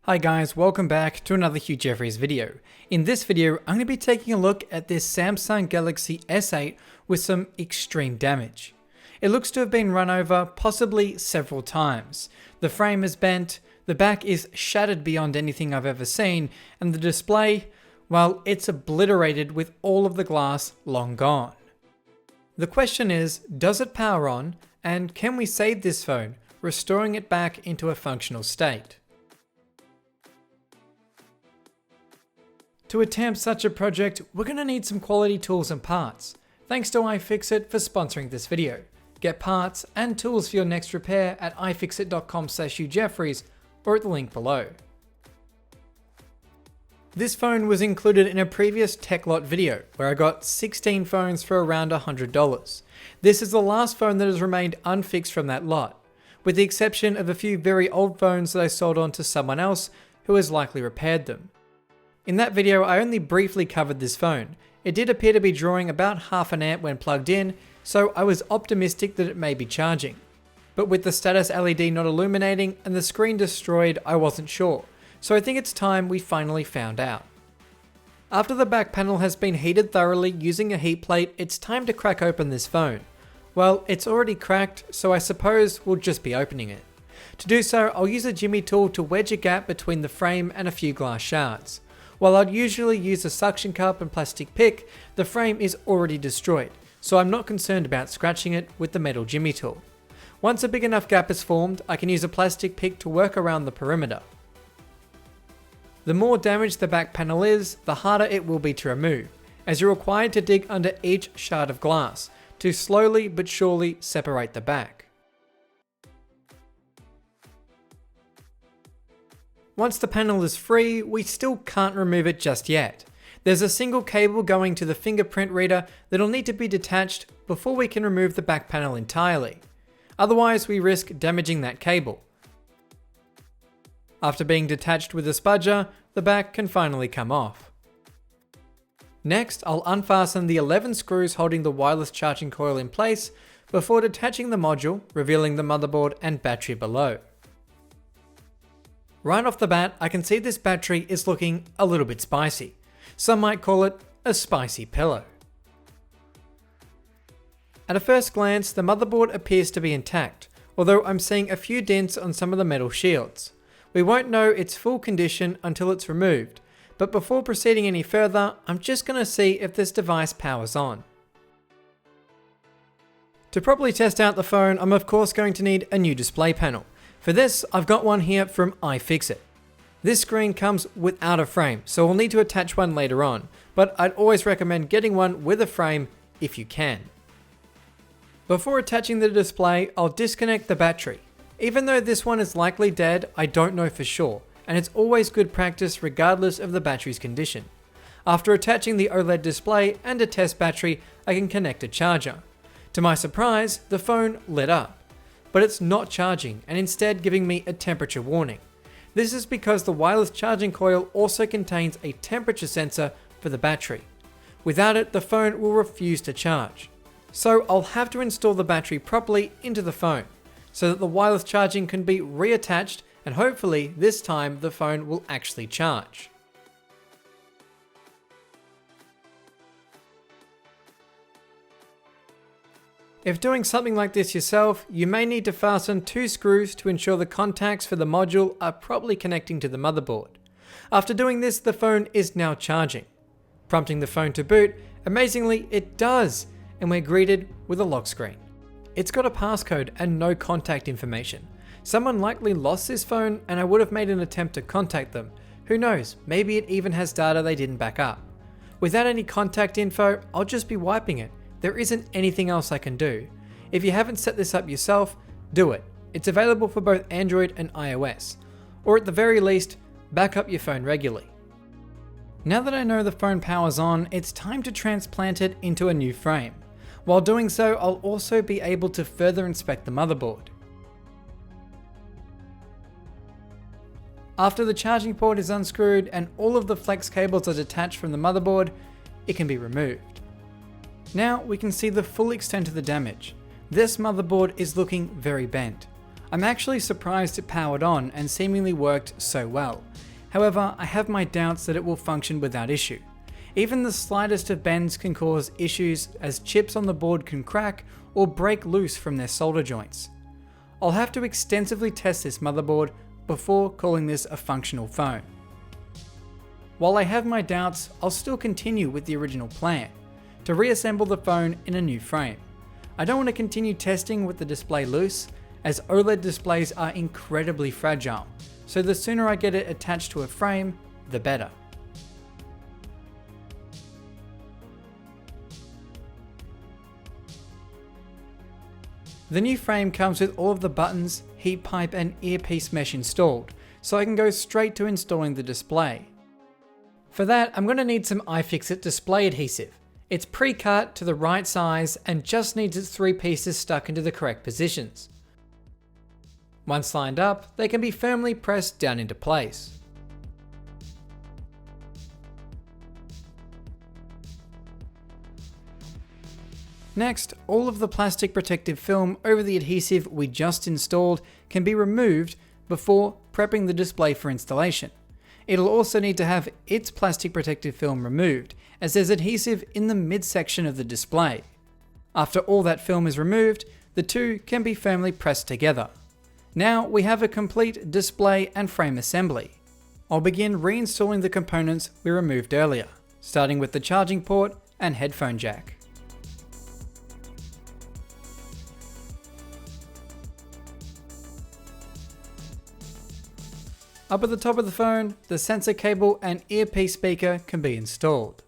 Hi guys, welcome back to another Hugh Jeffreys video. In this video, I'm going to be taking a look at this Samsung Galaxy S8 with some extreme damage. It looks to have been run over possibly several times. The frame is bent, the back is shattered beyond anything I've ever seen, and the display, well, it's obliterated with all of the glass long gone. The question is, does it power on, and can we save this phone, restoring it back into a functional state? To attempt such a project, we're going to need some quality tools and parts. Thanks to iFixit for sponsoring this video. Get parts and tools for your next repair at ifixit.com/HughJeffreys or at the link below. This phone was included in a previous TechLot video where I got 16 phones for around $100. This is the last phone that has remained unfixed from that lot, with the exception of a few very old phones that I sold on to someone else who has likely repaired them. In that video, I only briefly covered this phone. It did appear to be drawing about half an amp when plugged in, so I was optimistic that it may be charging. But with the status LED not illuminating and the screen destroyed, I wasn't sure, so I think it's time we finally found out. After the back panel has been heated thoroughly using a heat plate, it's time to crack open this phone. Well, it's already cracked, so I suppose we'll just be opening it. To do so, I'll use a jimmy tool to wedge a gap between the frame and a few glass shards. While I'd usually use a suction cup and plastic pick, the frame is already destroyed, so I'm not concerned about scratching it with the metal jimmy tool. Once a big enough gap is formed, I can use a plastic pick to work around the perimeter. The more damaged the back panel is, the harder it will be to remove, as you're required to dig under each shard of glass to slowly but surely separate the back. Once the panel is free, we still can't remove it just yet. There's a single cable going to the fingerprint reader that'll need to be detached before we can remove the back panel entirely. Otherwise, we risk damaging that cable. After being detached with a spudger, the back can finally come off. Next, I'll unfasten the 11 screws holding the wireless charging coil in place before detaching the module, revealing the motherboard and battery below. Right off the bat, I can see this battery is looking a little bit spicy. Some might call it a spicy pillow. At a first glance, the motherboard appears to be intact, although I'm seeing a few dents on some of the metal shields. We won't know its full condition until it's removed, but before proceeding any further, I'm just going to see if this device powers on. To properly test out the phone, I'm of course going to need a new display panel. For this, I've got one here from iFixit. This screen comes without a frame, so we'll need to attach one later on, but I'd always recommend getting one with a frame if you can. Before attaching the display, I'll disconnect the battery. Even though this one is likely dead, I don't know for sure, and it's always good practice regardless of the battery's condition. After attaching the OLED display and a test battery, I can connect a charger. To my surprise, the phone lit up. But it's not charging and instead giving me a temperature warning. This is because the wireless charging coil also contains a temperature sensor for the battery. Without it, the phone will refuse to charge. So I'll have to install the battery properly into the phone so that the wireless charging can be reattached, and hopefully this time the phone will actually charge. If doing something like this yourself, you may need to fasten 2 screws to ensure the contacts for the module are properly connecting to the motherboard. After doing this, the phone is now charging. Prompting the phone to boot, amazingly it does, and we're greeted with a lock screen. It's got a passcode and no contact information. Someone likely lost this phone and I would have made an attempt to contact them. Who knows, maybe it even has data they didn't back up. Without any contact info, I'll just be wiping it. There isn't anything else I can do. If you haven't set this up yourself, do it. It's available for both Android and iOS. Or at the very least, back up your phone regularly. Now that I know the phone powers on, it's time to transplant it into a new frame. While doing so, I'll also be able to further inspect the motherboard. After the charging port is unscrewed and all of the flex cables are detached from the motherboard, it can be removed. Now we can see the full extent of the damage. This motherboard is looking very bent. I'm actually surprised it powered on and seemingly worked so well. However, I have my doubts that it will function without issue. Even the slightest of bends can cause issues, as chips on the board can crack or break loose from their solder joints. I'll have to extensively test this motherboard before calling this a functional phone. While I have my doubts, I'll still continue with the original plan, to reassemble the phone in a new frame. I don't want to continue testing with the display loose, as OLED displays are incredibly fragile, so the sooner I get it attached to a frame, the better. The new frame comes with all of the buttons, heat pipe and earpiece mesh installed, so I can go straight to installing the display. For that, I'm going to need some iFixit display adhesive. It's pre-cut to the right size and just needs its 3 pieces stuck into the correct positions. Once lined up, they can be firmly pressed down into place. Next, all of the plastic protective film over the adhesive we just installed can be removed before prepping the display for installation. It'll also need to have its plastic protective film removed, as there's adhesive in the midsection of the display. After all that film is removed, the two can be firmly pressed together. Now we have a complete display and frame assembly. I'll begin reinstalling the components we removed earlier, starting with the charging port and headphone jack. Up at the top of the phone, the sensor cable and earpiece speaker can be installed.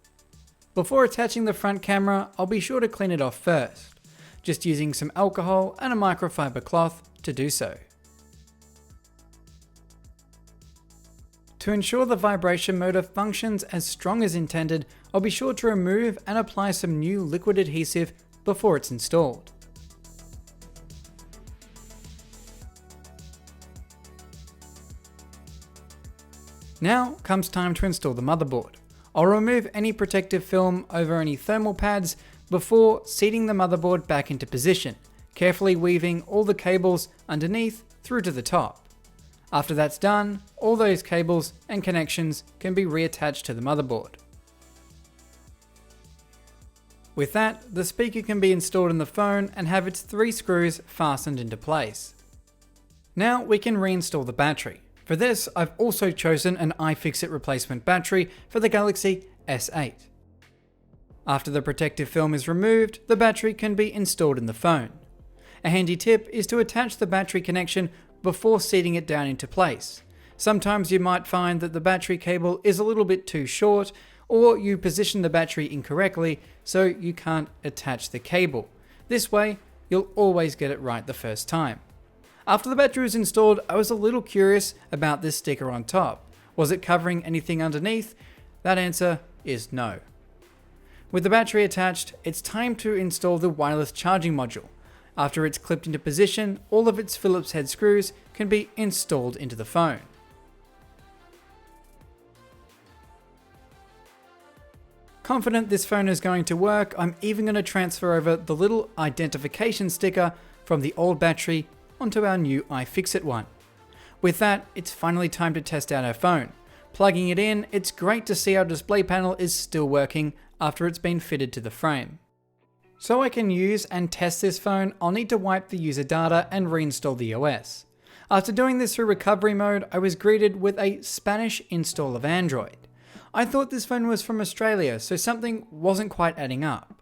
Before attaching the front camera, I'll be sure to clean it off first, just using some alcohol and a microfiber cloth to do so. To ensure the vibration motor functions as strong as intended, I'll be sure to remove and apply some new liquid adhesive before it's installed. Now comes time to install the motherboard. I'll remove any protective film over any thermal pads before seating the motherboard back into position, carefully weaving all the cables underneath through to the top. After that's done, all those cables and connections can be reattached to the motherboard. With that, the speaker can be installed in the phone and have its 3 screws fastened into place. Now we can reinstall the battery. For this, I've also chosen an iFixit replacement battery for the Galaxy S8. After the protective film is removed, the battery can be installed in the phone. A handy tip is to attach the battery connection before seating it down into place. Sometimes you might find that the battery cable is a little bit too short, or you position the battery incorrectly so you can't attach the cable. This way, you'll always get it right the first time. After the battery was installed, I was a little curious about this sticker on top. Was it covering anything underneath? That answer is no. With the battery attached, it's time to install the wireless charging module. After it's clipped into position, all of its Phillips head screws can be installed into the phone. Confident this phone is going to work, I'm even going to transfer over the little identification sticker from the old battery onto our new iFixit one. With that, it's finally time to test out our phone. Plugging it in, it's great to see our display panel is still working after it's been fitted to the frame. So I can use and test this phone, I'll need to wipe the user data and reinstall the OS. After doing this through recovery mode, I was greeted with a Spanish install of Android. I thought this phone was from Australia, so something wasn't quite adding up.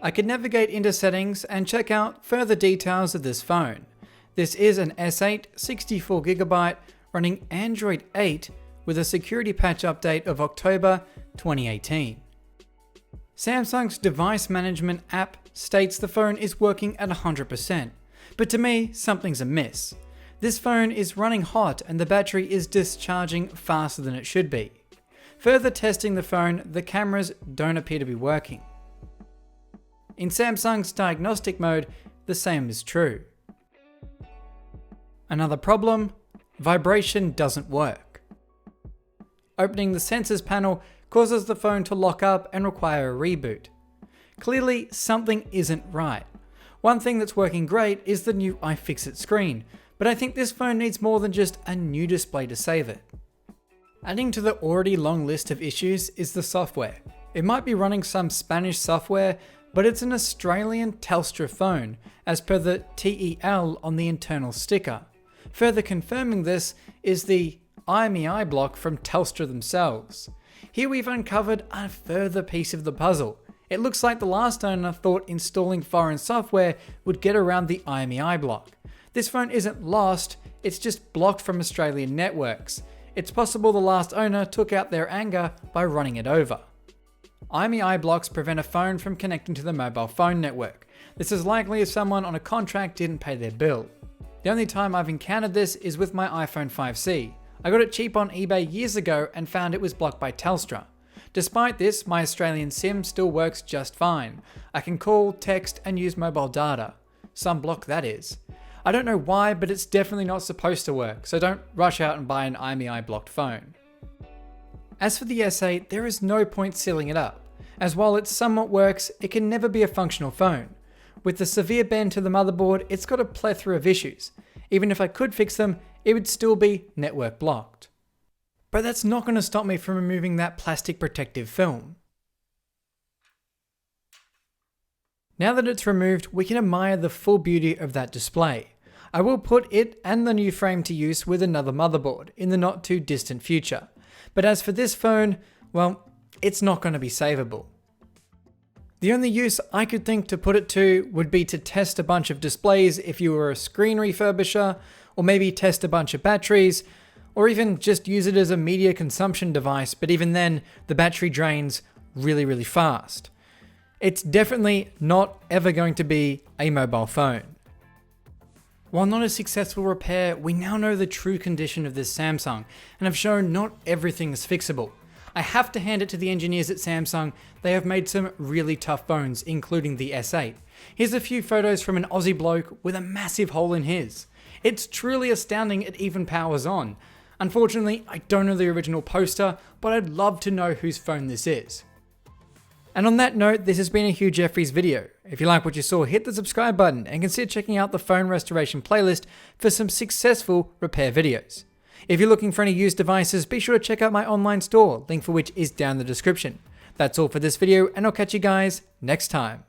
I could navigate into settings and check out further details of this phone. This is an S8 64GB running Android 8 with a security patch update of October 2018. Samsung's device management app states the phone is working at 100%, but to me, something's amiss. This phone is running hot and the battery is discharging faster than it should be. Further testing the phone, the cameras don't appear to be working. In Samsung's diagnostic mode, the same is true. Another problem, vibration doesn't work. Opening the sensors panel causes the phone to lock up and require a reboot. Clearly, something isn't right. One thing that's working great is the new iFixit screen, But I think this phone needs more than just a new display to save it. Adding to the already long list of issues is the software. It might be running some Spanish software, but it's an Australian Telstra phone, as per the TEL on the internal sticker. Further confirming this is the IMEI block from Telstra themselves. Here we've uncovered a further piece of the puzzle. It looks like the last owner thought installing foreign software would get around the IMEI block. This phone isn't lost, it's just blocked from Australian networks. It's possible the last owner took out their anger by running it over. IMEI blocks prevent a phone from connecting to the mobile phone network. This is likely if someone on a contract didn't pay their bill. The only time I've encountered this is with my iPhone 5C. I got it cheap on eBay years ago and found it was blocked by Telstra. Despite this, my Australian SIM still works just fine. I can call, text, and use mobile data. Some block that is. I don't know why, but it's definitely not supposed to work, so don't rush out and buy an IMEI blocked phone. As for the S8, there is no point sealing it up, as while it somewhat works, it can never be a functional phone. With the severe bend to the motherboard, it's got a plethora of issues. Even if I could fix them, it would still be network blocked. But that's not going to stop me from removing that plastic protective film. Now that it's removed, we can admire the full beauty of that display. I will put it and the new frame to use with another motherboard in the not too distant future. But as for this phone, well, it's not going to be savable. The only use I could think to put it to would be to test a bunch of displays if you were a screen refurbisher, or maybe test a bunch of batteries, or even just use it as a media consumption device, but even then, the battery drains really fast. It's definitely not ever going to be a mobile phone. While not a successful repair, we now know the true condition of this Samsung, and have shown not everything is fixable. I have to hand it to the engineers at Samsung, they have made some really tough phones, including the S8. Here's a few photos from an Aussie bloke with a massive hole in his. It's truly astounding it even powers on. Unfortunately, I don't know the original poster, but I'd love to know whose phone this is. And on that note, this has been a Hugh Jeffreys video. If you like what you saw, hit the subscribe button and consider checking out the phone restoration playlist for some successful repair videos. If you're looking for any used devices, be sure to check out my online store, link for which is down in the description. That's all for this video, and I'll catch you guys next time.